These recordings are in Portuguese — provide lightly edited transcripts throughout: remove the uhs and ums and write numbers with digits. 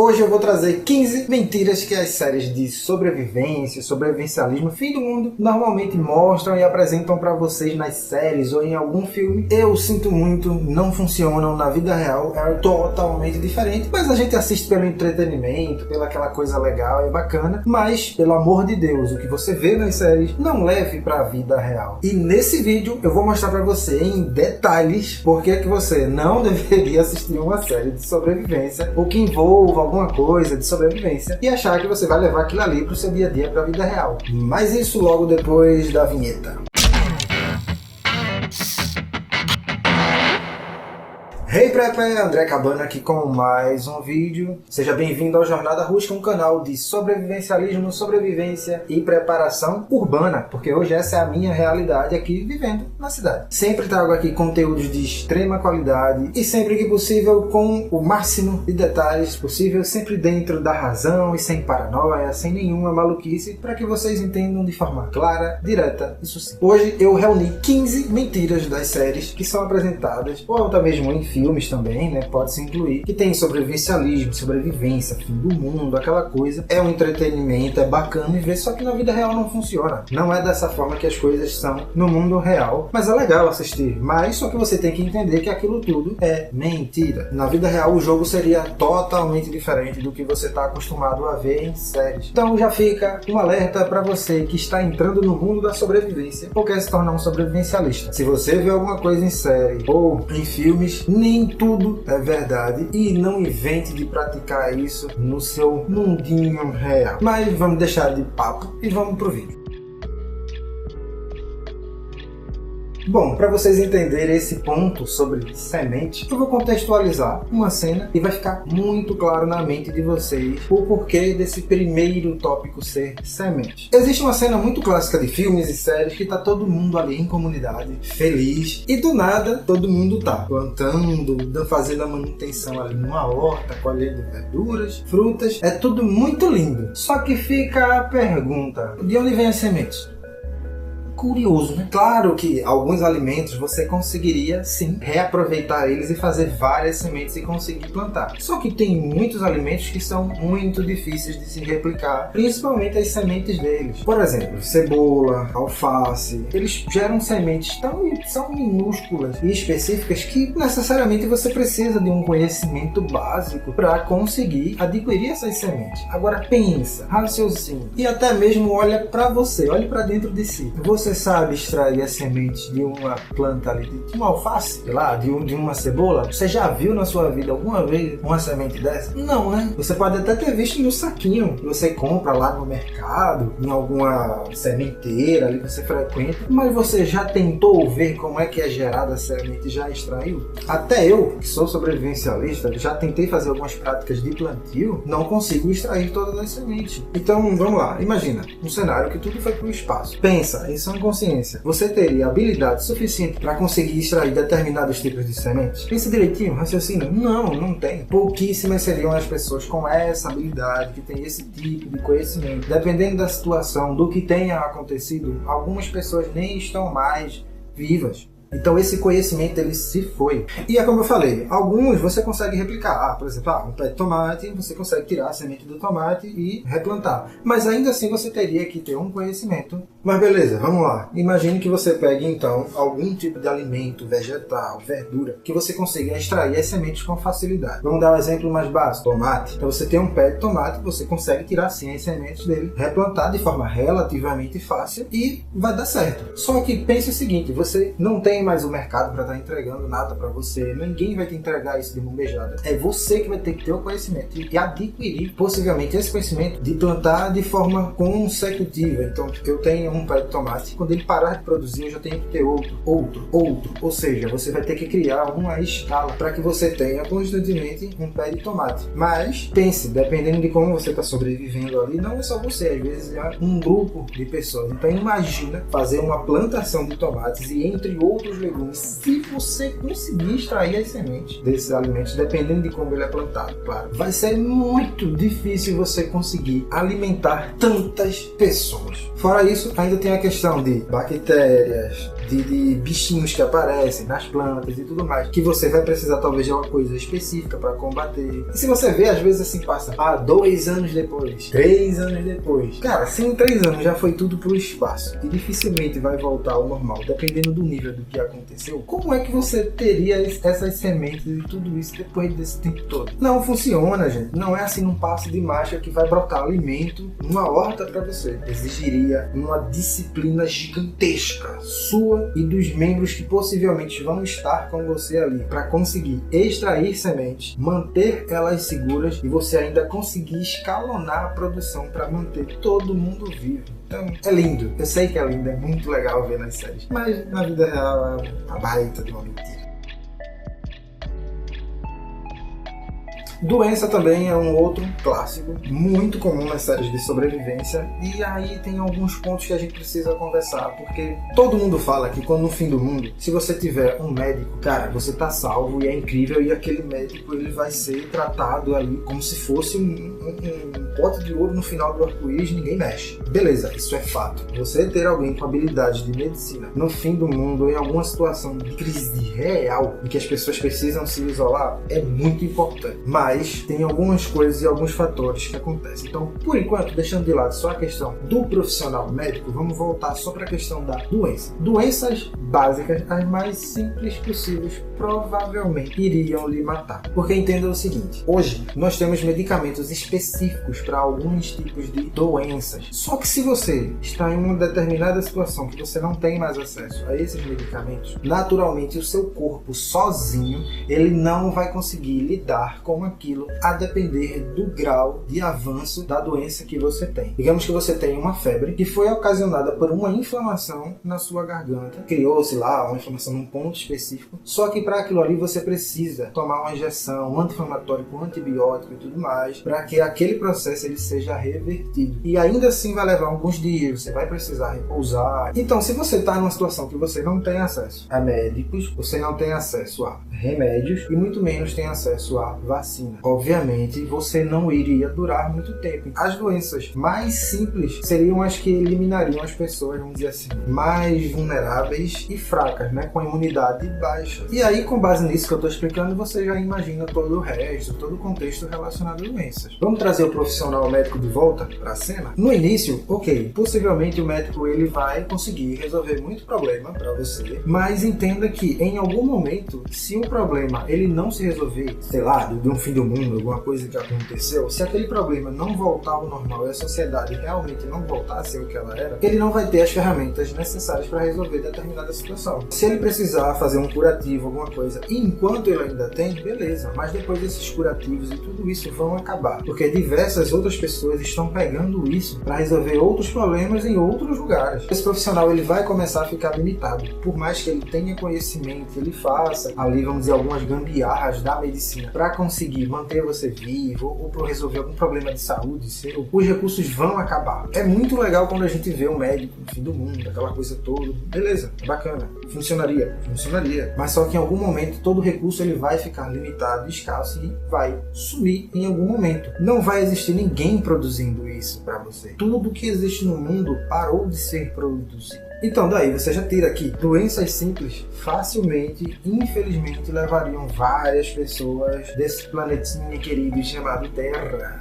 Hoje eu vou trazer 15 mentiras que as séries de sobrevivência, sobrevivencialismo, fim do mundo, normalmente mostram e apresentam para vocês nas séries ou em algum filme. Eu sinto muito, não funcionam na vida real, é totalmente diferente, mas a gente assiste pelo entretenimento, pela aquela coisa legal e bacana, mas, pelo amor de Deus, o que você vê nas séries, não leve para a vida real. E nesse vídeo eu vou mostrar para você em detalhes por que você não deveria assistir uma série de sobrevivência ou que envolva alguma coisa de sobrevivência e achar que você vai levar aquilo ali pro seu dia a dia, pra vida real. Mas isso logo depois da vinheta. Hey Prepe, André Cabana aqui com mais um vídeo. Seja bem-vindo ao Jornada Rústica, um canal de sobrevivencialismo, sobrevivência e preparação urbana, porque hoje essa é a minha realidade aqui vivendo na cidade. Sempre trago aqui conteúdos de extrema qualidade e sempre que possível com o máximo de detalhes possível, sempre dentro da razão e sem paranoia, sem nenhuma maluquice, para que vocês entendam de forma clara, direta e sucinta. Hoje eu reuni 15 mentiras das séries que são apresentadas, ou até mesmo em filmes também, né, pode se incluir, que tem sobrevivencialismo, sobrevivência, fim do mundo, aquela coisa. É um entretenimento, é bacana de ver, só que na vida real não funciona. Não é dessa forma que as coisas são no mundo real, mas é legal assistir. Mas só que você tem que entender que aquilo tudo é mentira. Na vida real o jogo seria totalmente diferente do que você está acostumado a ver em séries. Então já fica um alerta para você que está entrando no mundo da sobrevivência ou quer se tornar um sobrevivencialista. Se você vê alguma coisa em série ou em filmes, nem tudo é verdade e não invente de praticar isso no seu mundinho real. Mas vamos deixar de papo e vamos pro vídeo. Bom, para vocês entenderem esse ponto sobre semente, eu vou contextualizar uma cena e vai ficar muito claro na mente de vocês o porquê desse primeiro tópico ser semente. Existe uma cena muito clássica de filmes e séries que tá todo mundo ali em comunidade, feliz, e do nada todo mundo tá plantando, fazendo a manutenção ali numa horta, colhendo verduras, frutas, é tudo muito lindo. Só que fica a pergunta, de onde vem as sementes? Curioso, né? Claro que alguns alimentos você conseguiria sim reaproveitar eles e fazer várias sementes e conseguir plantar. Só que tem muitos alimentos que são muito difíceis de se replicar, principalmente as sementes deles. Por exemplo, cebola, alface, eles geram sementes são minúsculas e específicas que necessariamente você precisa de um conhecimento básico para conseguir adquirir essas sementes. Agora pensa, raciocínio e até mesmo olha para você, olhe para dentro de si. Você sabe extrair as sementes de uma planta ali, de uma alface, sei lá, de uma cebola? Você já viu na sua vida alguma vez uma semente dessa? Não, né? Você pode até ter visto no saquinho que você compra lá no mercado, em alguma sementeira ali que você frequenta, mas você já tentou ver como é que é gerada a semente e já extraiu? Até eu, que sou sobrevivencialista, já tentei fazer algumas práticas de plantio, não consigo extrair todas as sementes. Então, vamos lá, imagina um cenário que tudo foi para o espaço. Pensa, isso é consciência. Você teria habilidade suficiente para conseguir extrair determinados tipos de sementes? Pensa direitinho, raciocínio. Não tem. Pouquíssimas seriam as pessoas com essa habilidade, que tem esse tipo de conhecimento. Dependendo da situação, do que tenha acontecido, algumas pessoas nem estão mais vivas. Então esse conhecimento ele se foi. E é como eu falei, alguns você consegue replicar. Por exemplo, um pé de tomate, você consegue tirar a semente do tomate e replantar. Mas ainda assim você teria que ter um conhecimento. Mas beleza, vamos lá. Imagine que você pegue então algum tipo de alimento, vegetal, verdura, que você consiga extrair as sementes com facilidade. Vamos dar um exemplo mais básico, tomate. Então você tem um pé de tomate, você consegue tirar sim as sementes dele, replantar de forma relativamente fácil e vai dar certo. Só que pense o seguinte, você não tem mais o mercado para estar entregando nada para você, ninguém vai te entregar isso de mão beijada. É você que vai ter que ter o conhecimento e adquirir possivelmente esse conhecimento de plantar de forma consecutiva. Então eu tenho um pé de tomate, quando ele parar de produzir eu já tenho que ter outro, ou seja, você vai ter que criar uma escala para que você tenha constantemente um pé de tomate. Mas pense, dependendo de como você está sobrevivendo ali, não é só você, às vezes é um grupo de pessoas. Então imagina fazer uma plantação de tomates e entre outros legumes, se você conseguir extrair as sementes desses alimentos, dependendo de como ele é plantado, claro, vai ser muito difícil você conseguir alimentar tantas pessoas. Fora isso, ainda tem a questão de bactérias, de bichinhos que aparecem nas plantas e tudo mais, que você vai precisar talvez de uma coisa específica para combater. E se você vê, às vezes assim passa 2 anos depois, 3 anos depois. Cara, se em 3 anos já foi tudo pro espaço e dificilmente vai voltar ao normal, dependendo do nível do que aconteceu, como é que você teria essas sementes e tudo isso depois desse tempo todo? Não funciona, gente. Não é assim num passe de mágica que vai brotar alimento numa horta para você. Exigiria uma disciplina gigantesca sua e dos membros que possivelmente vão estar com você ali para conseguir extrair sementes, manter elas seguras e você ainda conseguir escalonar a produção para manter todo mundo vivo. Então, é lindo. Eu sei que é lindo, é muito legal ver nas séries, mas na vida real é uma baita de uma mentira. Doença também é um outro clássico, muito comum nas séries de sobrevivência, e aí tem alguns pontos que a gente precisa conversar, porque todo mundo fala que quando no fim do mundo, se você tiver um médico, cara, você tá salvo e é incrível, e aquele médico ele vai ser tratado ali como se fosse um pote de ouro no final do arco-íris, ninguém mexe. Beleza, isso é fato. Você ter alguém com habilidade de medicina no fim do mundo, ou em alguma situação de crise real, em que as pessoas precisam se isolar, é muito importante. Mas tem algumas coisas e alguns fatores que acontecem. Então, por enquanto, deixando de lado só a questão do profissional médico, vamos voltar só para a questão da doença. Doenças básicas, as mais simples possíveis, provavelmente iriam lhe matar. Porque entenda o seguinte, hoje nós temos medicamentos específicos para alguns tipos de doenças. Só que se você está em uma determinada situação que você não tem mais acesso a esses medicamentos, naturalmente o seu corpo sozinho, ele não vai conseguir lidar com aquilo a depender do grau de avanço da doença que você tem. Digamos que você tem uma febre que foi ocasionada por uma inflamação na sua garganta. Criou-se lá uma inflamação num ponto específico, só que para aquilo ali você precisa tomar uma injeção, um anti-inflamatório com antibiótico e tudo mais, para que aquele processo ele seja revertido. E ainda assim vai levar alguns dias, você vai precisar repousar. Então, se você está numa situação que você não tem acesso a médicos, você não tem acesso a remédios e muito menos tem acesso a vacina, obviamente você não iria durar muito tempo. As doenças mais simples seriam as que eliminariam as pessoas, vamos dizer assim, mais vulneráveis e fracas, né, com a imunidade baixa. E aí, com base nisso que eu estou explicando, você já imagina todo o resto, todo o contexto relacionado a doenças. Vamos trazer o profissional médico de volta para a cena? No início, ok, possivelmente o médico ele vai conseguir resolver muito problema para você, mas entenda que em algum momento, se o problema ele não se resolver, sei lá, de um fim do mundo, alguma coisa que aconteceu, se aquele problema não voltar ao normal e a sociedade realmente não voltar a ser o que ela era, ele não vai ter as ferramentas necessárias para resolver determinada situação. Se ele precisar fazer um curativo, alguma coisa, e enquanto ele ainda tem, beleza, mas depois desses curativos e tudo isso vão acabar, porque diversas outras pessoas estão pegando isso para resolver outros problemas em outros lugares. Esse profissional ele vai começar a ficar limitado, por mais que ele tenha conhecimento, ele faça ali, vamos dizer, algumas gambiarras da medicina para conseguir manter você vivo ou para resolver algum problema de saúde seu, os recursos vão acabar. É muito legal quando a gente vê um médico no fim do mundo, aquela coisa toda, beleza, bacana, funcionaria, mas só que em algum momento todo recurso ele vai ficar limitado, escasso e vai sumir em algum momento. Não vai existir ninguém produzindo isso para você. Tudo que existe no mundo parou de ser produzido. Então daí você já tira aqui, doenças simples facilmente, infelizmente, levariam várias pessoas desse planetinha querido chamado Terra.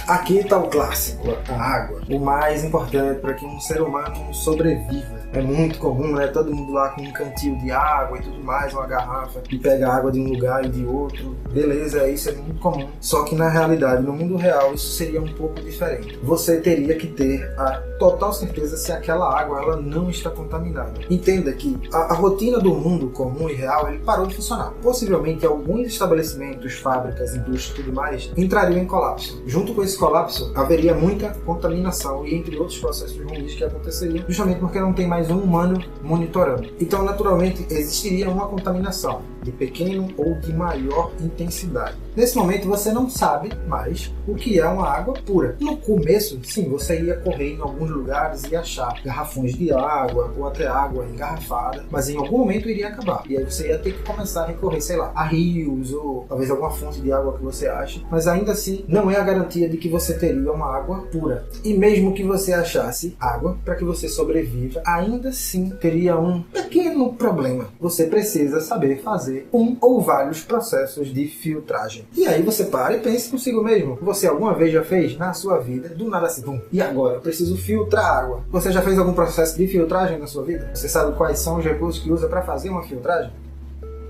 Aqui está o clássico, a água. O mais importante para que um ser humano sobreviva. É muito comum, né? Todo mundo lá com um cantil de água e tudo mais, uma garrafa, e pega água de um lugar e de outro. Beleza, isso é muito comum. Só que na realidade, no mundo real, isso seria um pouco diferente. Você teria que ter a total certeza se aquela água ela não está contaminada. Entenda que a rotina do mundo comum e real, ele parou de funcionar. Possivelmente alguns estabelecimentos, fábricas, indústrias e tudo mais, entrariam em colapso. Junto com esse colapso, haveria muita contaminação e entre outros processos ruins que aconteceriam, justamente porque não tem mais um humano monitorando. Então, naturalmente, existiria uma contaminação. de pequeno ou de maior intensidade. Nesse momento você não sabe mais o que é uma água pura. No começo, sim, você ia correr em alguns lugares e achar garrafões de água ou até água engarrafada, mas em algum momento iria acabar. E aí você ia ter que começar a recorrer, sei lá, a rios ou talvez alguma fonte de água que você ache, mas ainda assim não é a garantia de que você teria uma água pura. E mesmo que você achasse água para que você sobreviva, ainda assim teria um pequeno problema. Você precisa saber fazer um ou vários processos de filtragem. E aí você para e pensa consigo mesmo. Você alguma vez já fez na sua vida, do nada assim, e agora eu preciso filtrar água. Você já fez algum processo de filtragem na sua vida? Você sabe quais são os recursos que usa para fazer uma filtragem?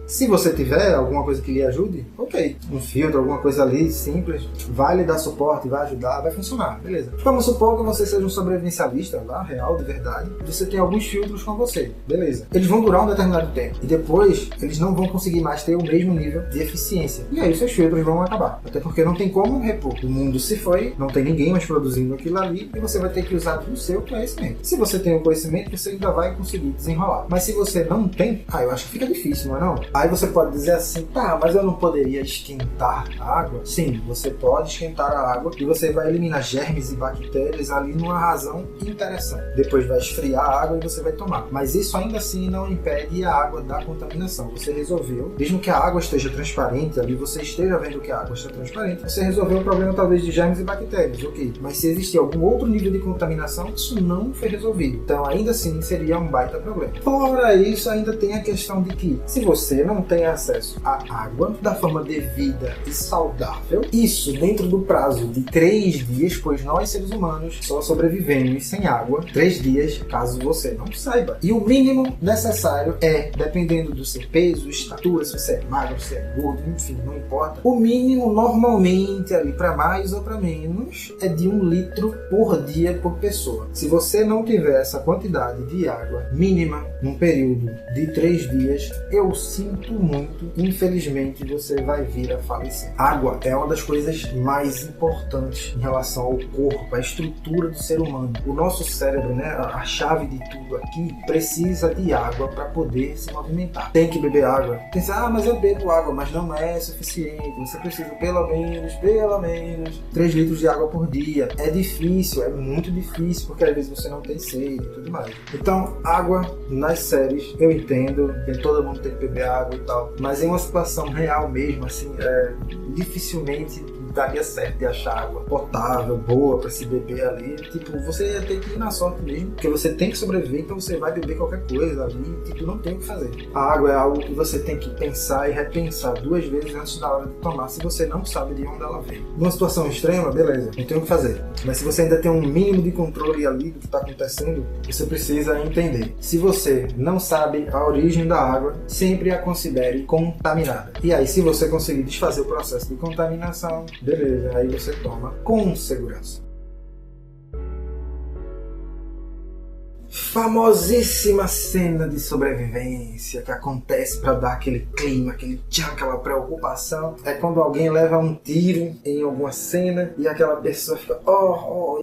Se você tiver alguma coisa que lhe ajude, ok. Um filtro, alguma coisa ali simples, vai lhe dar suporte, vai ajudar, vai funcionar, beleza. Vamos supor que você seja um sobrevivencialista, lá, real, de verdade. Você tem alguns filtros com você, beleza. Eles vão durar um determinado tempo e depois eles não vão conseguir mais ter o mesmo nível de eficiência. E aí seus filtros vão acabar. Até porque não tem como repor. O mundo se foi, não tem ninguém mais produzindo aquilo ali e você vai ter que usar do seu conhecimento. Se você tem o conhecimento, você ainda vai conseguir desenrolar. Mas se você não tem, eu acho que fica difícil, não é não? Aí você pode dizer assim, tá, mas eu não poderia esquentar a água? Sim, você pode esquentar a água e você vai eliminar germes e bactérias ali numa razão interessante. Depois vai esfriar a água e você vai tomar. Mas isso ainda assim não impede a água da contaminação. Você resolveu, mesmo que a água esteja transparente ali, você esteja vendo que a água está transparente, você resolveu o problema talvez de germes e bactérias, ok. Mas se existir algum outro nível de contaminação, isso não foi resolvido. Então ainda assim seria um baita problema. Fora isso, ainda tem a questão de que se você não tem acesso à água da forma devida e saudável, isso dentro do prazo de 3 dias, pois nós seres humanos só sobrevivemos sem água 3 dias, caso você não saiba. E o mínimo necessário é, dependendo do seu peso, estatura, se você é magro, se é gordo, enfim, não importa. O mínimo normalmente ali para mais ou para menos é de 1 litro por dia por pessoa. Se você não tiver essa quantidade de água mínima num período de 3 dias, eu sinto muito, infelizmente você vai vir a falecer. Água é uma das coisas mais importantes em relação ao corpo, à estrutura do ser humano. O nosso cérebro, né, a chave de tudo aqui, precisa de água para poder se movimentar. Tem que beber água. Pensa, mas eu bebo água, mas não é suficiente. Você precisa pelo menos 3 litros de água por dia. É difícil, é muito difícil, porque às vezes você não tem sede e tudo mais. Então, água nas séries, eu entendo, todo mundo tem que beber água e tal, mas em uma situação real mesmo, assim, dificilmente daria certo de achar água potável, boa para se beber ali. Tipo, você ia ter que ir na sorte mesmo, porque você tem que sobreviver, então você vai beber qualquer coisa ali, tipo, não tem o que fazer. A água é algo que você tem que pensar e repensar 2 vezes antes da hora de tomar, se você não sabe de onde ela veio. Numa situação extrema, beleza, não tem o que fazer. Mas se você ainda tem um mínimo de controle ali do que está acontecendo, você precisa entender. Se você não sabe a origem da água, sempre a considere contaminada. E aí, se você conseguir desfazer o processo de contaminação, beleza, aí você toma com segurança. Famosíssima cena de sobrevivência que acontece para dar aquele clima, aquele tchan, aquela preocupação, é quando alguém leva um tiro em alguma cena e aquela pessoa fica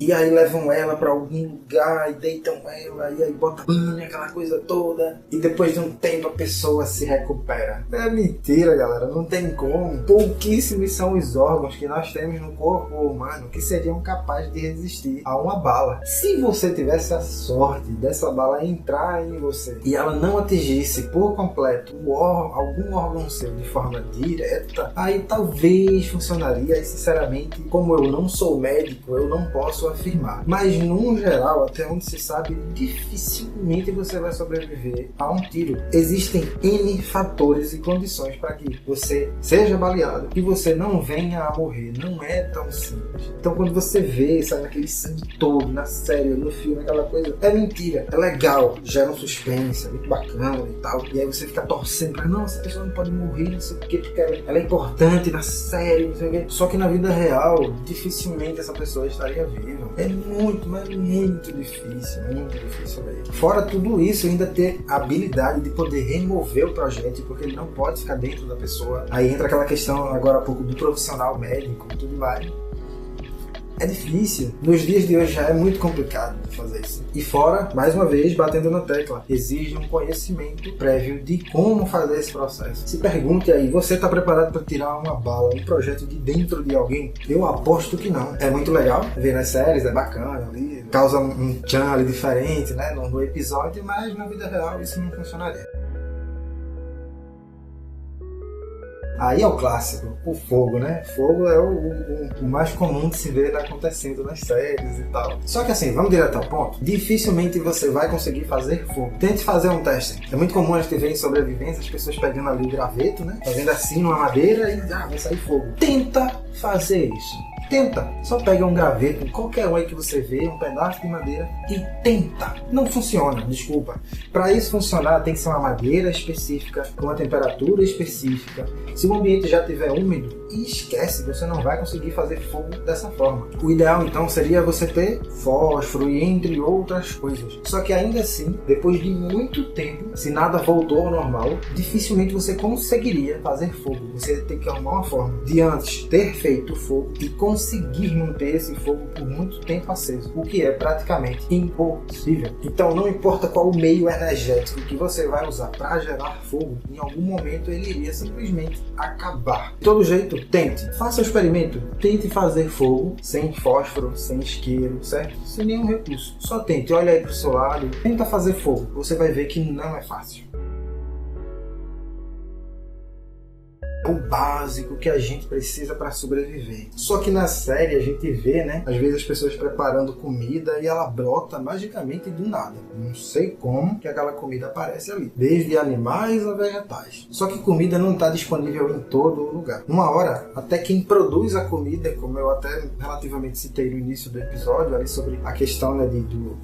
e aí levam ela para algum lugar e deitam ela e aí bota banho, aquela coisa toda, e depois de um tempo a pessoa se recupera. É mentira, galera, não tem como. Pouquíssimos são os órgãos que nós temos no corpo humano que seriam capazes de resistir a uma bala. Se você tivesse a sorte dessa bala entrar em você e ela não atingisse por completo algum órgão seu de forma direta, aí talvez funcionaria. E sinceramente, como eu não sou médico, eu não posso afirmar, mas no geral, até onde se sabe, dificilmente você vai sobreviver a um tiro. Existem N fatores e condições para que você seja baleado e você não venha a morrer. Não é tão simples. Então quando você vê, sabe, aquele sangue todo na série, no filme, aquela coisa, é mentira, é legal, gera um suspense, é muito bacana e tal, e aí você fica torcendo pra, não, essa pessoa não pode morrer, não sei o que, porque ela é importante na série, não sei o que. Só que na vida real, dificilmente essa pessoa estaria viva. É muito, mas muito difícil mesmo. Fora tudo isso, ainda ter a habilidade de poder remover o projétil, porque ele não pode ficar dentro da pessoa. Aí entra aquela questão agora há pouco do profissional médico e tudo mais. É difícil. Nos dias de hoje já é muito complicado fazer isso. E fora, mais uma vez, batendo na tecla, exige um conhecimento prévio de como fazer esse processo. Se pergunte aí, você está preparado para tirar uma bala, um projeto de dentro de alguém? Eu aposto que não. É muito legal ver nas séries, é bacana ali, causa um tchan ali diferente, né, no episódio, mas na vida real isso não funcionaria. Aí é o clássico, o fogo, né? Fogo é o mais comum de se ver acontecendo nas séries e tal. Só que assim, vamos direto ao ponto. Dificilmente você vai conseguir fazer fogo. Tente fazer um teste. É muito comum a gente ver em sobrevivência as pessoas pegando ali o graveto, né? Fazendo assim numa madeira e vai sair fogo. Tenta fazer isso. Tenta. Só pega um graveto, qualquer um aí que você vê, um pedaço de madeira e tenta. Não funciona, desculpa. Para isso funcionar tem que ser uma madeira específica, com uma temperatura específica. Se o ambiente já estiver úmido, esquece, você não vai conseguir fazer fogo dessa forma. O ideal então seria você ter fósforo e entre outras coisas. Só que ainda assim, depois de muito tempo, se nada voltou ao normal, dificilmente você conseguiria fazer fogo. Você tem que arrumar uma forma de antes ter feito fogo e conseguir manter esse fogo por muito tempo aceso, o que é praticamente impossível. Então não importa qual o meio energético que você vai usar para gerar fogo, em algum momento ele iria simplesmente acabar. De todo jeito, tente, faça o experimento, tente fazer fogo sem fósforo, sem isqueiro, certo? Sem nenhum recurso. Só tente, olha aí pro seu lado, tenta fazer fogo, você vai ver que não é fácil. O básico que a gente precisa para sobreviver. Só que na série a gente vê, né, às vezes as pessoas preparando comida e ela brota magicamente do nada. Não sei como que aquela comida aparece ali. Desde animais a vegetais. Só que comida não está disponível em todo lugar. Uma hora, até quem produz a comida, como eu até relativamente citei no início do episódio, ali sobre a questão, né,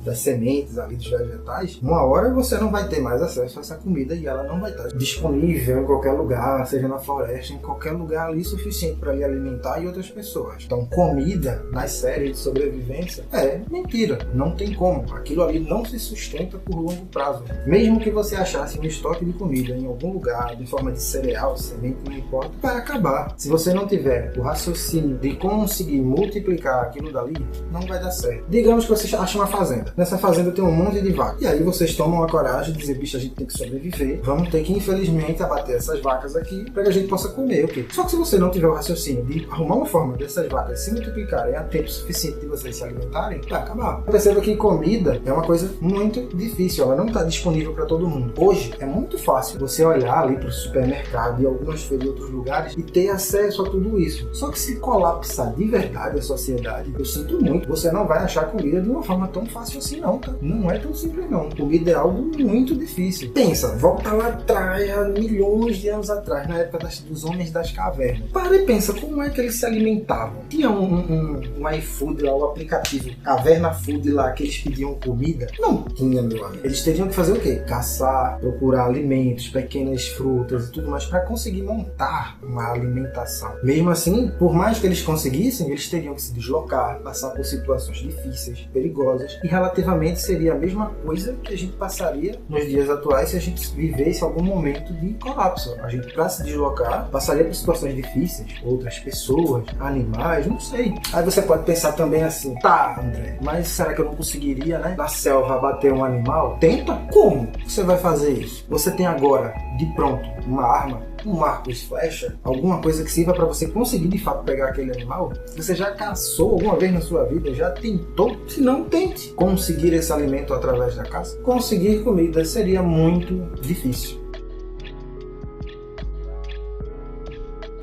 das sementes ali dos vegetais, uma hora você não vai ter mais acesso a essa comida e ela não vai estar disponível em qualquer lugar, seja na floresta, em qualquer lugar ali suficiente para lhe alimentar e outras pessoas. Então, comida nas séries de sobrevivência é mentira, não tem como. Aquilo ali não se sustenta por longo prazo. Mesmo que você achasse um estoque de comida em algum lugar, de forma de cereal, semente, não importa, vai acabar. Se você não tiver o raciocínio de conseguir multiplicar aquilo dali, não vai dar certo. Digamos que você acha uma fazenda. Nessa fazenda tem um monte de vacas. E aí vocês tomam a coragem de dizer, bicho, a gente tem que sobreviver. Vamos ter que, infelizmente, abater essas vacas aqui para que a gente possa comer, ok? Só que se você não tiver o raciocínio de arrumar uma forma dessas vacas se multiplicarem a tempo suficiente de vocês se alimentarem, vai acabar. Perceba que comida é uma coisa muito difícil, ela não está disponível para todo mundo. Hoje é muito fácil você olhar ali para o supermercado e algumas feiras de outros lugares e ter acesso a tudo isso. Só que se colapsar de verdade a sociedade, eu sinto muito, você não vai achar comida de uma forma tão fácil assim não, tá? Não é tão simples não. Comida é algo muito difícil. Pensa, volta lá atrás, há milhões de anos atrás, na época dos homens das cavernas. Para e pensa, como é que eles se alimentavam? Tinha um iFood lá, o aplicativo Caverna Food lá, que eles pediam comida? Não tinha, meu amigo. Eles teriam que fazer o quê? Caçar, procurar alimentos, pequenas frutas e tudo mais para conseguir montar uma alimentação. Mesmo assim, por mais que eles conseguissem, eles teriam que se deslocar, passar por situações difíceis, perigosas, e relativamente seria a mesma coisa que a gente passaria nos dias atuais se a gente vivesse algum momento de colapso. A gente, para se deslocar, passaria por situações difíceis, outras pessoas, animais, não sei. Aí você pode pensar também assim, tá, André, mas será que eu não conseguiria, né, na selva abater um animal? Tenta? Como você vai fazer isso? Você tem agora, de pronto, uma arma, um arco e flecha, alguma coisa que sirva para você conseguir de fato pegar aquele animal? Você já caçou alguma vez na sua vida? Já tentou? Se não, tente conseguir esse alimento através da caça. Conseguir comida seria muito difícil.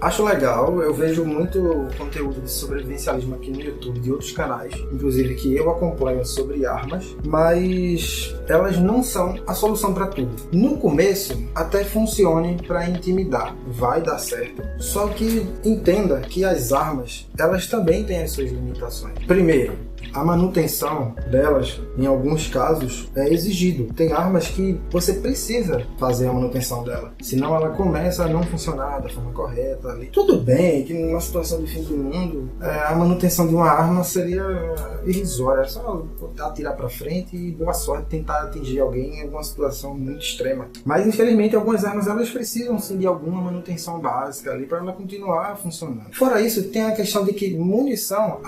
Acho legal, eu vejo muito conteúdo de sobrevivencialismo aqui no YouTube, de outros canais, inclusive que eu acompanho sobre armas, mas elas não são a solução para tudo. No começo, até funcione para intimidar, vai dar certo, só que entenda que as armas, elas também têm as suas limitações. Primeiro, A manutenção delas, em alguns casos, é exigido. Tem armas que você precisa fazer a manutenção dela, senão ela começa a não funcionar da forma correta ali. Tudo bem que numa situação de fim do mundo, a manutenção de uma arma seria irrisória, só atirar para frente e boa sorte tentar atingir alguém em alguma situação muito extrema. Mas infelizmente algumas armas elas precisam sim de alguma manutenção básica ali para ela continuar funcionando. Fora isso, tem a questão de que munição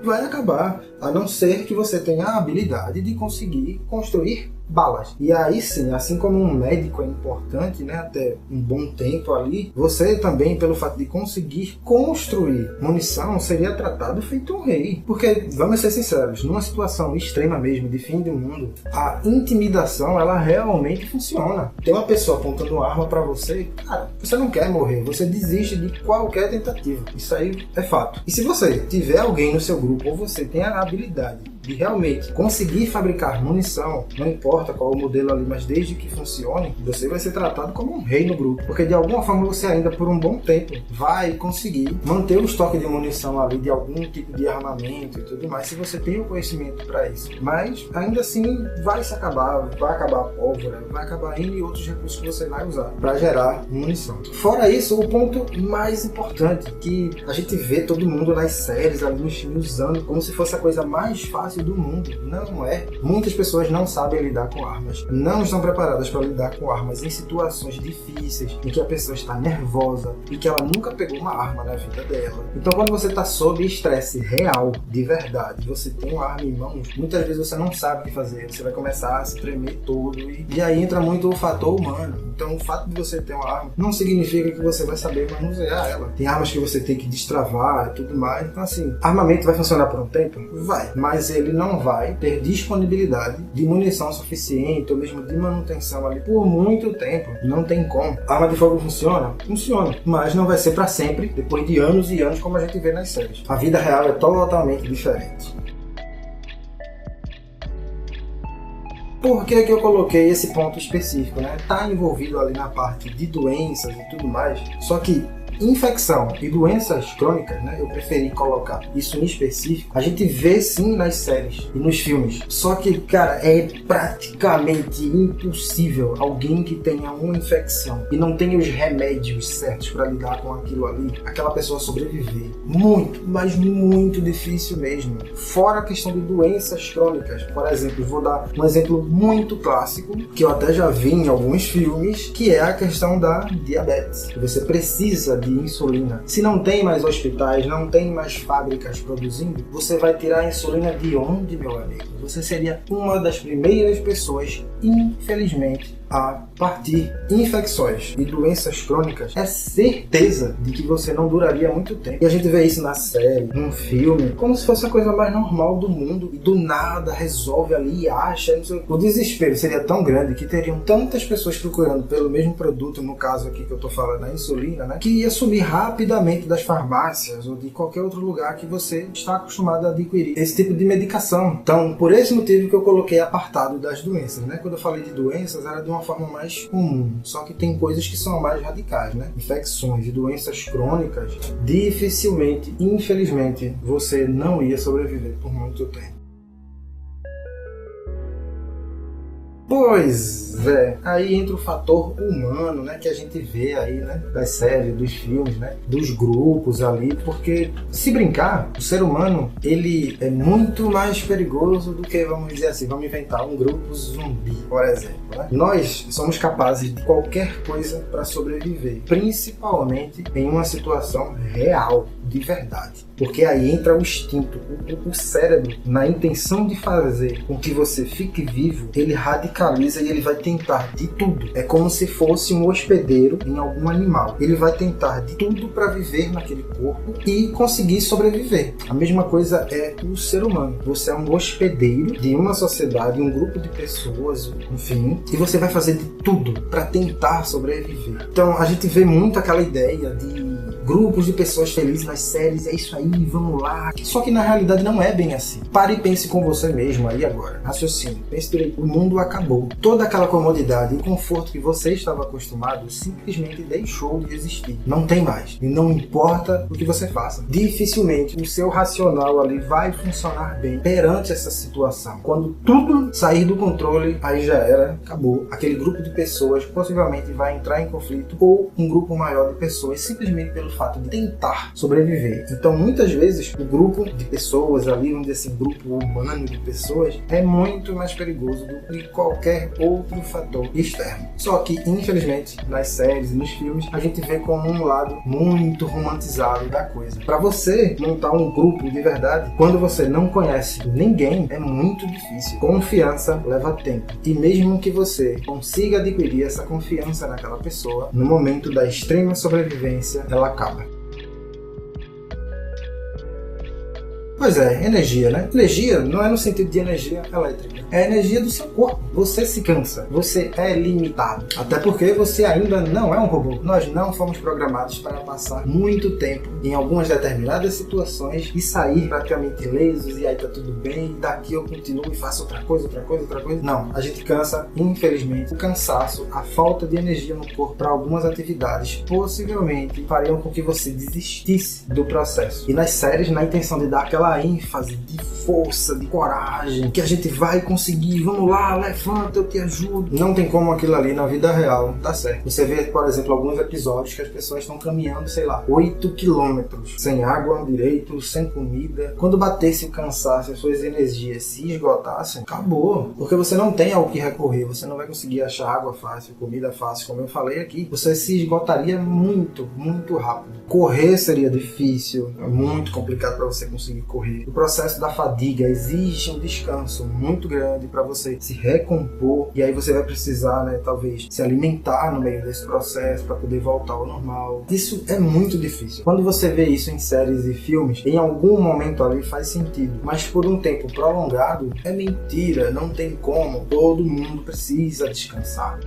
vai acabar, a não ser que você tenha a habilidade de conseguir construir balas. E aí sim, assim como um médico é importante, né, até um bom tempo ali, você também, pelo fato de conseguir construir munição, seria tratado feito um rei. Porque, vamos ser sinceros, numa situação extrema mesmo, de fim do mundo, a intimidação, ela realmente funciona. Tem uma pessoa apontando uma arma pra você, cara, você não quer morrer, você desiste de qualquer tentativa. Isso aí é fato. E se você tiver alguém no seu grupo, ou você tem a habilidade de realmente conseguir fabricar munição, não importa qual o modelo ali, mas desde que funcione, você vai ser tratado como um rei no grupo, porque de alguma forma você ainda por um bom tempo vai conseguir manter o estoque de munição ali, de algum tipo de armamento e tudo mais, se você tem o conhecimento para isso. Mas ainda assim vai acabar a pólvora, vai acabar N outros recursos que você vai usar para gerar munição. Fora isso, o ponto mais importante, que a gente vê todo mundo nas séries, ali nos filmes, usando como se fosse a coisa mais fácil do mundo. Não é. Muitas pessoas não sabem lidar com armas, não estão preparadas para lidar com armas em situações difíceis, em que a pessoa está nervosa e que ela nunca pegou uma arma na vida dela. Então quando você está sob estresse real, de verdade, você tem uma arma em mãos, muitas vezes você não sabe o que fazer, você vai começar a se tremer todo e aí entra muito o fator humano. Então o fato de você ter uma arma não significa que você vai saber manusear ela. Tem armas que você tem que destravar e tudo mais. Então assim, armamento vai funcionar por um tempo? Vai. Mas ele não vai ter disponibilidade de munição suficiente ou mesmo de manutenção ali por muito tempo. Não tem como. A arma de fogo funciona? Funciona. Mas não vai ser para sempre, depois de anos e anos como a gente vê nas séries. A vida real é totalmente diferente. Por que eu coloquei esse ponto específico, né? Tá envolvido ali na parte de doenças e tudo mais, só que infecção e doenças crônicas, né? Eu preferi colocar isso em específico. A gente vê sim nas séries e nos filmes. Só que, cara, é praticamente impossível alguém que tenha uma infecção e não tenha os remédios certos para lidar com aquilo ali, aquela pessoa sobreviver. Muito, mas muito difícil mesmo. Fora a questão de doenças crônicas. Por exemplo, vou dar um exemplo muito clássico, que eu até já vi em alguns filmes, que é a questão da diabetes. Você precisa de insulina. Se não tem mais hospitais, não tem mais fábricas produzindo, você vai tirar a insulina de onde, meu amigo? Você seria uma das primeiras pessoas, infelizmente, a partir infecções e doenças crônicas. É certeza de que você não duraria muito tempo. E a gente vê isso na série, num filme, como se fosse a coisa mais normal do mundo, e do nada resolve ali e acha. O desespero seria tão grande que teriam tantas pessoas procurando pelo mesmo produto, no caso aqui que eu tô falando, a insulina, né, que ia sumir rapidamente das farmácias ou de qualquer outro lugar que você está acostumado a adquirir esse tipo de medicação. Então, por esse motivo que eu coloquei apartado das doenças, né? Quando eu falei de doenças, era de uma forma mais comum, só que tem coisas que são mais radicais, né? Infecções e doenças crônicas, dificilmente, infelizmente, você não ia sobreviver por muito tempo. Pois é, aí entra o fator humano, né, que a gente vê aí, né, das séries, dos filmes, né, dos grupos ali, porque se brincar, o ser humano, ele é muito mais perigoso do que, vamos dizer assim, vamos inventar um grupo zumbi, por exemplo, né? Nós somos capazes de qualquer coisa para sobreviver, principalmente em uma situação real, de verdade. Porque aí entra o instinto, o cérebro, na intenção de fazer com que você fique vivo, ele radicaliza e ele vai tentar de tudo. É como se fosse um hospedeiro em algum animal. Ele vai tentar de tudo para viver naquele corpo e conseguir sobreviver. A mesma coisa é o ser humano. Você é um hospedeiro de uma sociedade, um grupo de pessoas, enfim, e você vai fazer de tudo para tentar sobreviver. Então a gente vê muito aquela ideia de grupos de pessoas felizes nas séries, é isso aí, vamos lá. Só que na realidade não é bem assim. Pare e pense com você mesmo aí agora. Raciocínio, pense direito. O mundo acabou. Toda aquela comodidade e conforto que você estava acostumado simplesmente deixou de existir. Não tem mais. E não importa o que você faça. Dificilmente o seu racional ali vai funcionar bem perante essa situação. Quando tudo sair do controle, aí já era, acabou. Aquele grupo de pessoas possivelmente vai entrar em conflito, ou um grupo maior de pessoas simplesmente pelo fato de tentar sobreviver. Então muitas vezes o grupo de pessoas ali, vamos dizer assim, grupo humano de pessoas, é muito mais perigoso do que qualquer outro fator externo. Só que infelizmente nas séries e nos filmes a gente vê como um lado muito romantizado da coisa. Para você montar um grupo de verdade, quando você não conhece ninguém, é muito difícil. Confiança leva tempo. E mesmo que você consiga adquirir essa confiança naquela pessoa, no momento da extrema sobrevivência, ela acaba. Pois é, energia, né? Energia não é no sentido de energia elétrica. É a energia do seu corpo. Você se cansa. Você é limitado. Até porque você ainda não é um robô. Nós não fomos programados para passar muito tempo em algumas determinadas situações e sair praticamente ilesos e aí tá tudo bem, daqui eu continuo e faço outra coisa. Não, a gente cansa, infelizmente. O cansaço, a falta de energia no corpo para algumas atividades possivelmente fariam com que você desistisse do processo. E nas séries, na intenção de dar aquela ênfase de força, de coragem, que a gente vai conseguir, vamos lá, levanta, eu te ajudo. Não tem como aquilo ali na vida real dar certo. Você vê, por exemplo, alguns episódios que as pessoas estão caminhando, sei lá, 8 quilômetros, sem água direito, sem comida. Quando batesse o cansaço, as suas energias se esgotassem, acabou. Porque você não tem ao que recorrer, você não vai conseguir achar água fácil, comida fácil, como eu falei aqui. Você se esgotaria muito, muito rápido. Correr seria difícil, é muito complicado para você conseguir correr. O processo da fadiga exige um descanso muito grande para você se recompor, e aí você vai precisar, né, talvez se alimentar no meio desse processo para poder voltar ao normal. Isso é muito difícil. Quando você vê isso em séries e filmes, em algum momento ali faz sentido, mas por um tempo prolongado é mentira, não tem como. Todo mundo precisa descansar.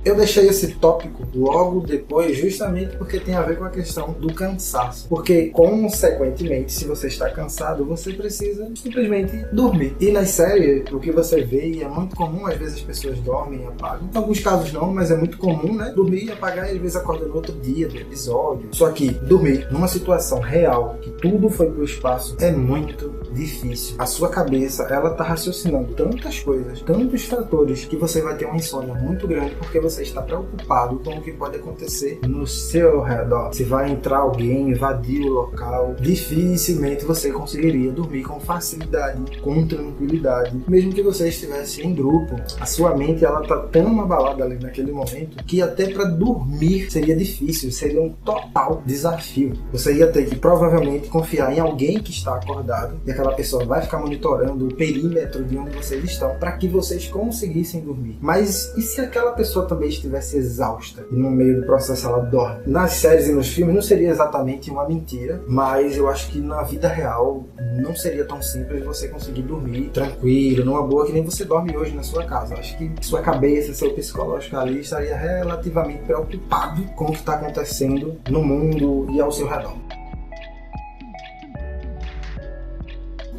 Eu deixei esse tópico logo depois justamente porque tem a ver com a questão do cansaço. Porque, consequentemente, se você está cansado, você precisa simplesmente dormir. E nas séries, o que você vê, e é muito comum, às vezes as pessoas dormem e apagam. Em alguns casos não, mas é muito comum, né? Dormir e apagar e às vezes acorda no outro dia do episódio. Só que dormir numa situação real, que tudo foi pro espaço, é muito difícil. A sua cabeça, ela tá raciocinando tantas coisas, tantos fatores, que você vai ter uma insônia muito grande porque você está preocupado com o que pode acontecer no seu redor. Se vai entrar alguém, invadir o local, dificilmente você conseguiria dormir com facilidade, com tranquilidade. Mesmo que você estivesse em grupo, a sua mente, ela tá tão abalada ali naquele momento que até para dormir seria difícil, seria um total desafio. Você ia ter que provavelmente confiar em alguém que está acordado e aquela pessoa vai ficar monitorando o perímetro de onde vocês estão para que vocês conseguissem dormir. Mas e se aquela pessoa também estivesse exausta e no meio do processo ela dorme? Nas séries e nos filmes não seria exatamente uma mentira, mas eu acho que na vida real não seria tão simples você conseguir dormir tranquilo, numa boa, que nem você dorme hoje na sua casa. Eu acho que sua cabeça, seu psicológico ali estaria relativamente preocupado com o que está acontecendo no mundo e ao seu redor.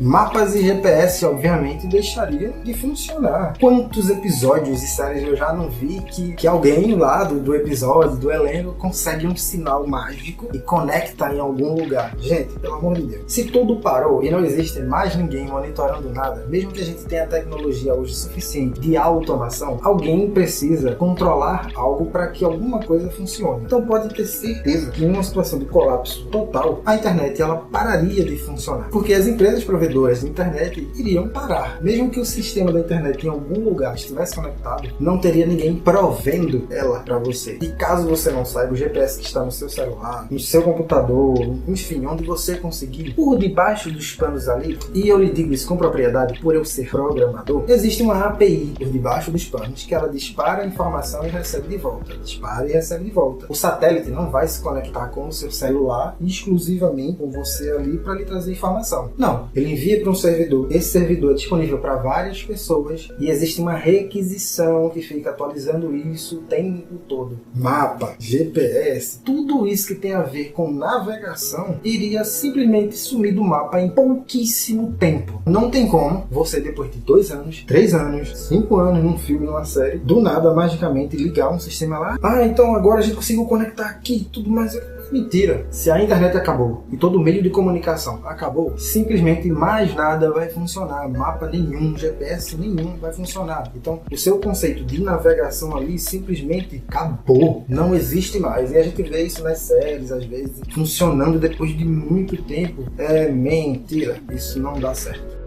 Mapas e GPS, obviamente, deixariam de funcionar. Quantos episódios e séries eu já não vi que alguém lá do episódio, do elenco, consegue um sinal mágico e conecta em algum lugar? Gente, pelo amor de Deus. Se tudo parou e não existe mais ninguém monitorando nada, mesmo que a gente tenha tecnologia hoje suficiente de automação, alguém precisa controlar algo para que alguma coisa funcione. Então pode ter certeza que em uma situação de colapso total, a internet ela pararia de funcionar. Porque as empresas provedoras de internet iriam parar. Mesmo que o sistema da internet em algum lugar estivesse conectado, não teria ninguém provendo ela para você. E caso você não saiba, o GPS que está no seu celular, no seu computador, enfim, onde você conseguir, por debaixo dos panos ali, e eu lhe digo isso com propriedade por eu ser programador, existe uma API por debaixo dos panos que ela dispara a informação e recebe de volta. Dispara e recebe de volta. O satélite não vai se conectar com o seu celular exclusivamente com você ali para lhe trazer informação. Não, ele envia envia para um servidor, esse servidor é disponível para várias pessoas e existe uma requisição que fica atualizando isso o tempo todo. Mapa, GPS, tudo isso que tem a ver com navegação iria simplesmente sumir do mapa em pouquíssimo tempo. Não tem como você, depois de 2 anos, 3 anos, 5 anos num filme, numa série, do nada, magicamente, ligar um sistema lá. Então agora a gente conseguiu conectar aqui, tudo mais. Mentira! Se a internet acabou e todo meio de comunicação acabou, simplesmente mais nada vai funcionar. Mapa nenhum, GPS nenhum vai funcionar. Então, o seu conceito de navegação ali simplesmente acabou. Não existe mais. E a gente vê isso nas séries, às vezes, funcionando depois de muito tempo. É mentira. Isso não dá certo.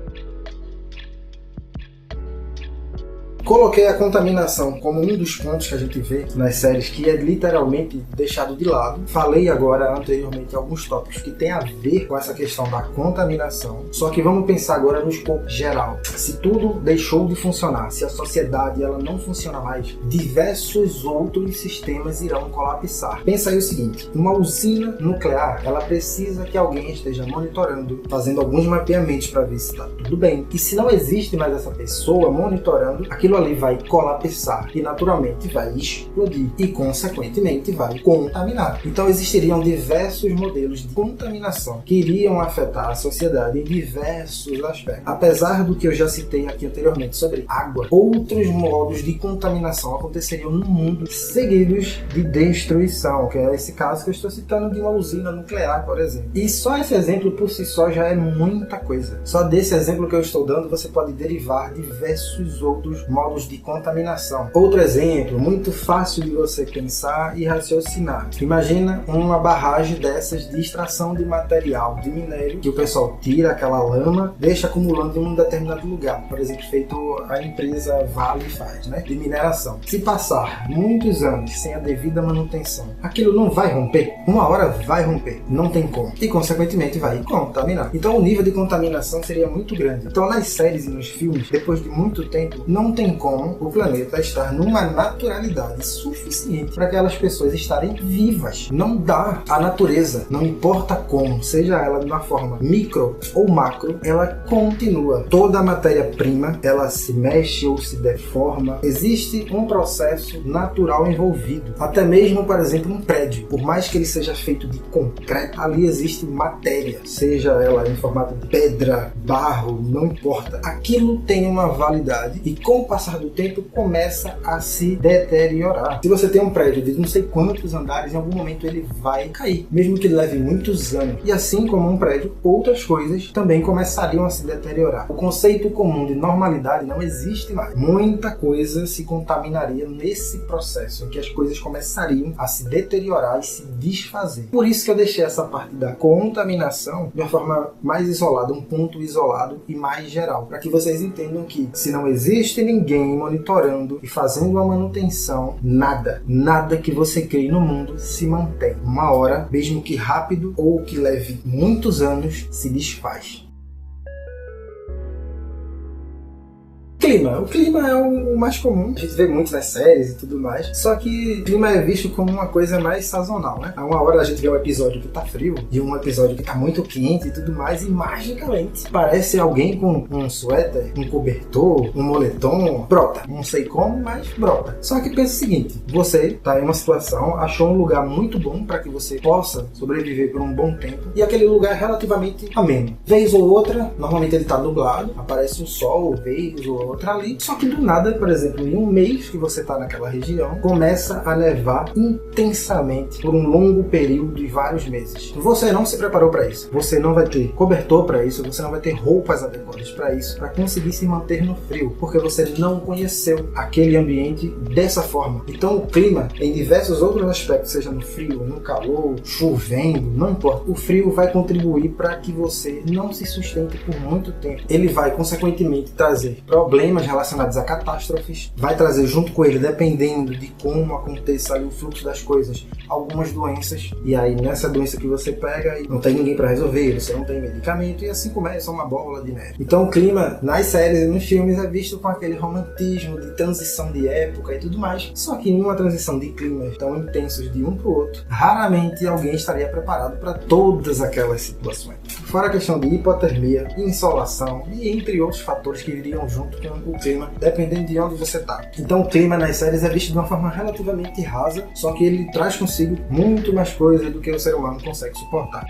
Coloquei a contaminação como um dos pontos que a gente vê nas séries que é literalmente deixado de lado. Falei agora anteriormente alguns tópicos que tem a ver com essa questão da contaminação. Só que vamos pensar agora no escopo geral. Se tudo deixou de funcionar, se a sociedade ela não funciona mais, diversos outros sistemas irão colapsar. Pensa aí o seguinte, uma usina nuclear, ela precisa que alguém esteja monitorando, fazendo alguns mapeamentos para ver se está tudo bem. E se não existe mais essa pessoa monitorando, aquilo ali vai colapsar e naturalmente vai explodir e consequentemente vai contaminar. Então existiriam diversos modelos de contaminação que iriam afetar a sociedade em diversos aspectos. Apesar do que eu já citei aqui anteriormente sobre água, outros modos de contaminação aconteceriam no mundo seguidos de destruição, que é esse caso que eu estou citando de uma usina nuclear, por exemplo. E só esse exemplo por si só já é muita coisa. Só desse exemplo que eu estou dando você pode derivar diversos outros modos de contaminação. Outro exemplo, muito fácil de você pensar e raciocinar. Imagina uma barragem dessas de extração de material de minério, que o pessoal tira aquela lama, deixa acumulando em um determinado lugar. Por exemplo, feito a empresa Vale faz, né? De mineração. Se passar muitos anos sem a devida manutenção, aquilo não vai romper? Uma hora vai romper. Não tem como. E, consequentemente, vai contaminar. Então, o nível de contaminação seria muito grande. Então, nas séries e nos filmes, depois de muito tempo, não tem como o planeta estar numa naturalidade suficiente para aquelas pessoas estarem vivas. Não dá. A natureza, não importa como, seja ela de uma forma micro ou macro, ela continua. Toda a matéria-prima, ela se mexe ou se deforma. Existe um processo natural envolvido. Até mesmo, por exemplo, um prédio. Por mais que ele seja feito de concreto, ali existe matéria. Seja ela em formato de pedra, barro, não importa. Aquilo tem uma validade e com o passar do tempo começa a se deteriorar. Se você tem um prédio de não sei quantos andares, em algum momento ele vai cair, mesmo que leve muitos anos. E assim como um prédio, outras coisas também começariam a se deteriorar. O conceito comum de normalidade não existe mais. Muita coisa se contaminaria nesse processo em que as coisas começariam a se deteriorar e se desfazer. Por isso que eu deixei essa parte da contaminação de uma forma mais isolada, um ponto isolado e mais geral, para que vocês entendam que se não existe ninguém monitorando e fazendo uma manutenção, nada que você crie no mundo se mantém. Uma hora, mesmo que rápido ou que leve muitos anos, se desfaz. O clima é o mais comum, a gente vê muito nas séries e tudo mais, só que o clima é visto como uma coisa mais sazonal, né? A uma hora a gente vê um episódio que tá frio e um episódio que tá muito quente e tudo mais, e magicamente parece alguém com um suéter, um cobertor, um moletom, brota. Não sei como, mas brota. Só que pensa o seguinte, você tá em uma situação, achou um lugar muito bom para que você possa sobreviver por um bom tempo, e aquele lugar é relativamente ameno. Vez ou outra, normalmente ele tá nublado, aparece um sol, vez ou outra ali, só que do nada, por exemplo, em um mês que você está naquela região, começa a nevar intensamente por um longo período de vários meses. Você não se preparou para isso, você não vai ter cobertor para isso, você não vai ter roupas adequadas para isso, para conseguir se manter no frio, porque você não conheceu aquele ambiente dessa forma. Então o clima, em diversos outros aspectos, seja no frio, no calor, chovendo, não importa, o frio vai contribuir para que você não se sustente por muito tempo. Ele vai, consequentemente, trazer problemas temas relacionados a catástrofes, vai trazer junto com ele, dependendo de como aconteça ali o fluxo das coisas, algumas doenças, e aí nessa doença que você pega, não tem ninguém para resolver, você não tem medicamento, e assim começa uma bola de neve. Então o clima nas séries e nos filmes é visto com aquele romantismo de transição de época e tudo mais, só que em uma transição de climas tão intensos de um para o outro, raramente alguém estaria preparado para todas aquelas situações. Fora a questão de hipotermia, insolação e entre outros fatores que viriam junto com o clima, dependendo de onde você está. Então o clima nas séries é visto de uma forma relativamente rasa, só que ele traz consigo muito mais coisa do que o ser humano consegue suportar.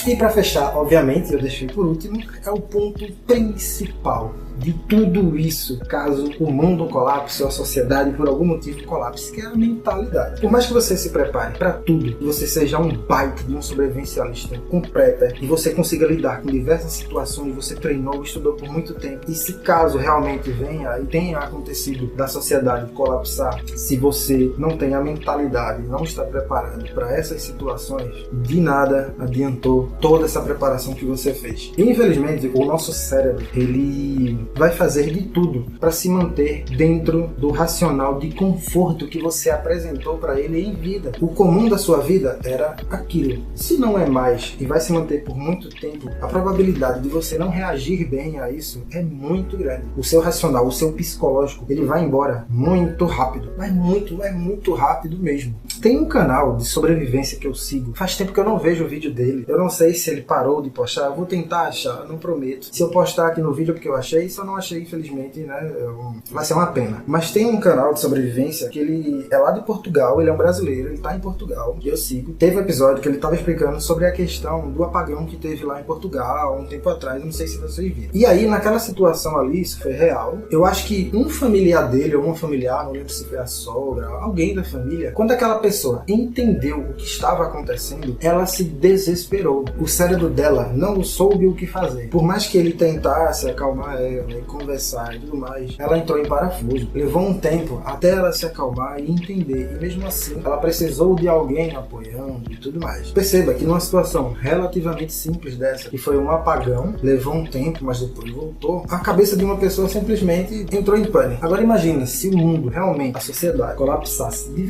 E para fechar, obviamente, eu deixei por último, é o ponto principal de tudo isso, caso o mundo colapse ou a sociedade por algum motivo colapse, que é a mentalidade. Por mais que você se prepare para tudo, que você seja um baita de um sobrevivencialista completa e você consiga lidar com diversas situações, você treinou, estudou por muito tempo, e se caso realmente venha e tenha acontecido da sociedade colapsar, se você não tem a mentalidade, não está preparado para essas situações, de nada adiantou toda essa preparação que você fez. E, infelizmente, o nosso cérebro, ele vai fazer de tudo para se manter dentro do racional de conforto que você apresentou para ele em vida. O comum da sua vida era aquilo. Se não é mais e vai se manter por muito tempo, a probabilidade de você não reagir bem a isso é muito grande. O seu racional, o seu psicológico, ele vai embora muito rápido. Mas muito rápido mesmo. Tem um canal de sobrevivência que eu sigo. Faz tempo que eu não vejo o vídeo dele. Eu não sei se ele parou de postar. Eu vou tentar achar, não prometo. Se eu postar aqui no vídeo porque eu achei, se eu não achei, infelizmente, né, vai ser uma pena. Mas tem um canal de sobrevivência que ele é lá de Portugal, ele é um brasileiro, ele tá em Portugal, que eu sigo. Teve um episódio que ele tava explicando sobre a questão do apagão que teve lá em Portugal um tempo atrás, eu não sei se vocês viram. E aí, naquela situação ali, isso foi real. Eu acho que um familiar dele, ou uma familiar, não lembro se foi a sogra, alguém da família, quando aquela pessoa entendeu o que estava acontecendo, ela se desesperou. O cérebro dela não soube o que fazer. Por mais que ele tentasse acalmar ela e conversar e tudo mais, ela entrou em parafuso. Levou um tempo até ela se acalmar e entender. E mesmo assim, ela precisou de alguém apoiando e tudo mais. Perceba que numa situação relativamente simples dessa, que foi um apagão, levou um tempo, mas depois voltou, a cabeça de uma pessoa simplesmente entrou em pânico. Agora imagina se o mundo, realmente, a sociedade, colapsasse de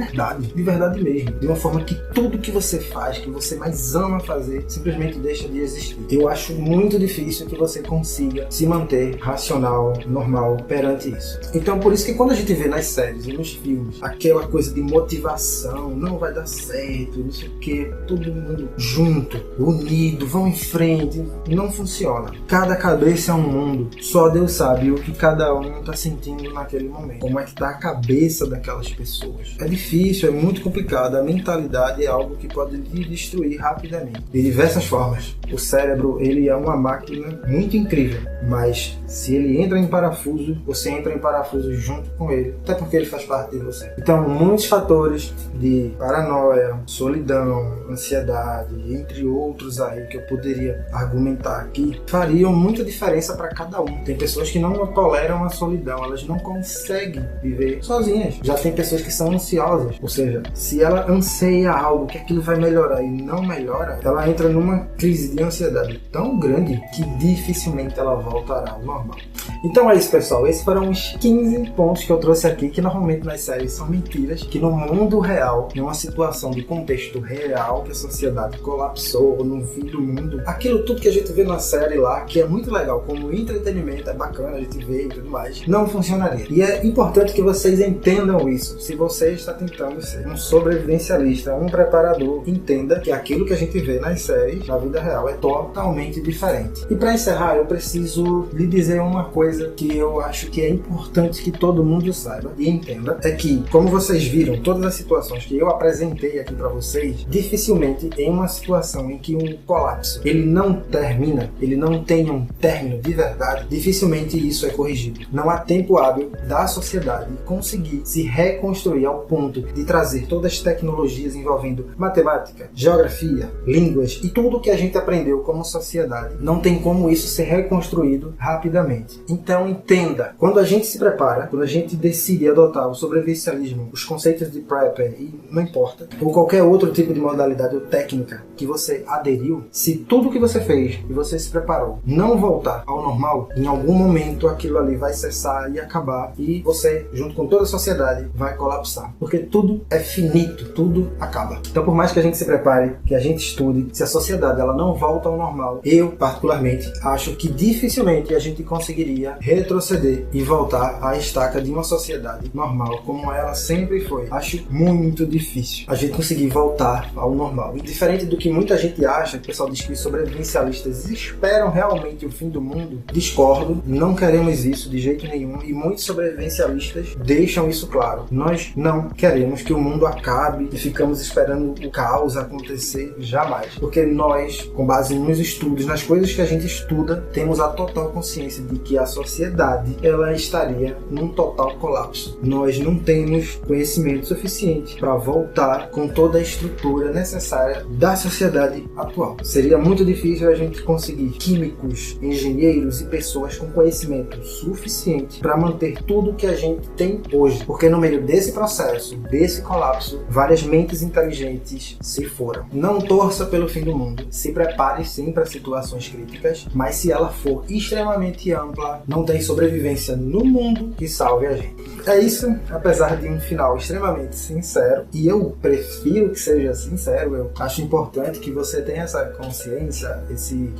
verdade mesmo, de uma forma que tudo que você faz, que você mais ama fazer, simplesmente deixa de existir. Eu acho muito difícil que você consiga se manter racional, normal perante isso. Então por isso que quando a gente vê nas séries e nos filmes aquela coisa de motivação, não vai dar certo, não sei o que, todo mundo junto, unido, vão em frente, não funciona. Cada cabeça é um mundo, só Deus sabe o que cada um está sentindo naquele momento, como é que está a cabeça daquelas pessoas. É difícil, é muito complicado, a mentalidade é algo que pode lhe destruir rapidamente, de diversas formas. O cérebro, ele é uma máquina muito incrível, mas se ele entra em parafuso, você entra em parafuso junto com ele, até porque ele faz parte de você. Então, muitos fatores de paranoia, solidão, ansiedade, entre outros aí que eu poderia argumentar aqui, fariam muita diferença para cada um. Tem pessoas que não toleram a solidão, elas não conseguem viver sozinhas. Já tem pessoas que são ansiosas, ou seja, se ela anseia algo que aquilo vai melhorar e não melhora, ela entra numa crise de ansiedade tão grande que dificilmente ela voltará ao normal. Então é isso, pessoal. Esses foram os 15 pontos que eu trouxe aqui, que normalmente nas séries são mentiras, que no mundo real, em uma situação de contexto real, que a sociedade colapsou, no fim do mundo, aquilo tudo que a gente vê na série lá, que é muito legal, como entretenimento, é bacana a gente ver e tudo mais, não funcionaria. E é importante que vocês entendam isso. Se você está tentando ser um sobrevivencialista, um preparador, entenda que aquilo que a gente vê nas séries, na vida real, é totalmente diferente. E para encerrar, eu preciso lhe dizer uma coisa que eu acho que é importante que todo mundo saiba e entenda, é que, como vocês viram, todas as situações que eu apresentei aqui para vocês, dificilmente em uma situação em que um colapso, ele não termina, ele não tem um término de verdade, dificilmente isso é corrigido. Não há tempo hábil da sociedade conseguir se reconstruir ao ponto de trazer todas as tecnologias envolvendo matemática, geografia, línguas e tudo que a gente aprendeu como sociedade. Não tem como isso ser reconstruído rapidamente. Então entenda, quando a gente se prepara, quando a gente decide adotar o sobrevivencialismo, os conceitos de prepper, e não importa, ou qualquer outro tipo de modalidade ou técnica que você aderiu, se tudo que você fez e você se preparou não voltar ao normal, em algum momento aquilo ali vai cessar e acabar, e você, junto com toda a sociedade, vai colapsar. Porque tudo é finito, tudo acaba. Então, por mais que a gente se prepare, que a gente estude, se a sociedade ela não volta ao normal, eu, particularmente, acho que dificilmente a gente conseguiria retroceder e voltar à estaca de uma sociedade normal, como ela sempre foi. Acho muito difícil a gente conseguir voltar ao normal. E diferente do que muita gente acha, que o pessoal diz que os sobrevivencialistas esperam realmente o fim do mundo, discordo, não queremos isso de jeito nenhum, e muitos sobrevivencialistas deixam isso claro. Nós não queremos que o mundo acabe e ficamos esperando o caos acontecer, jamais. Porque nós, com base nos estudos, nas coisas que a gente estuda, temos a total consciência de que a sociedade ela estaria num total colapso. Nós não temos conhecimento suficiente para voltar com toda a estrutura necessária da sociedade atual. Seria muito difícil a gente conseguir químicos, engenheiros e pessoas com conhecimento suficiente para manter tudo que a gente tem hoje. Porque no meio desse processo, desse colapso, várias mentes inteligentes se foram. Não torça pelo fim do mundo. Se prepare sim para situações críticas, mas se ela for extremamente ampla, não tem sobrevivência no mundo que salve a gente. É isso, apesar de um final extremamente sincero, e eu prefiro que seja sincero, eu acho importante que você tenha essa consciência,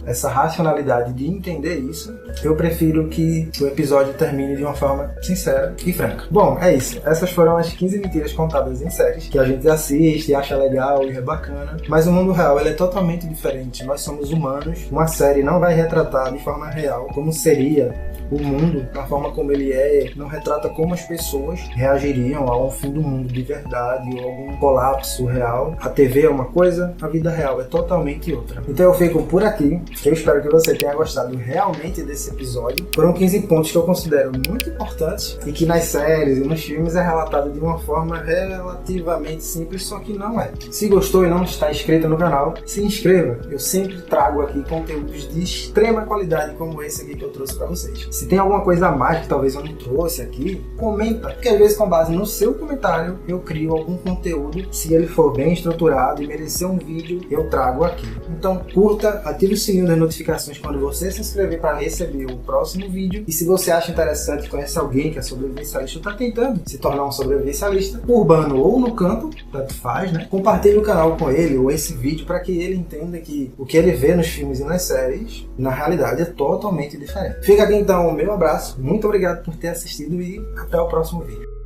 essa racionalidade de entender isso. Eu prefiro que o episódio termine de uma forma sincera e franca. Bom, é isso. Essas foram as 15 mentiras contadas em séries, que a gente assiste, acha legal e é bacana, mas o mundo real ele é totalmente diferente. Nós somos humanos, uma série não vai retratar de forma real como seria o mundo, da forma como ele é, não retrata como as pessoas reagiriam ao fim do mundo de verdade ou algum colapso real. A TV é uma coisa, a vida real é totalmente outra. Então eu fico por aqui. Eu espero que você tenha gostado realmente desse episódio. Foram 15 pontos que eu considero muito importantes e que nas séries e nos filmes é relatado de uma forma relativamente simples, só que não é. Se gostou e não está inscrito no canal, se inscreva. Eu sempre trago aqui conteúdos de extrema qualidade como esse aqui que eu trouxe para vocês. Se tem alguma coisa a mais que talvez eu não trouxe aqui, comenta, porque às vezes com base no seu comentário eu crio algum conteúdo. Se ele for bem estruturado e merecer um vídeo, eu trago aqui. Então curta, ative o sininho das notificações quando você se inscrever para receber o próximo vídeo. E se você acha interessante, conhece alguém que é sobrevivencialista ou está tentando se tornar um sobrevivencialista, urbano ou no campo, tanto faz, né? Compartilhe o canal com ele ou esse vídeo para que ele entenda que o que ele vê nos filmes e nas séries, na realidade é totalmente diferente. Fica aqui então o meu abraço, muito obrigado por ter assistido e até o próximo vídeo.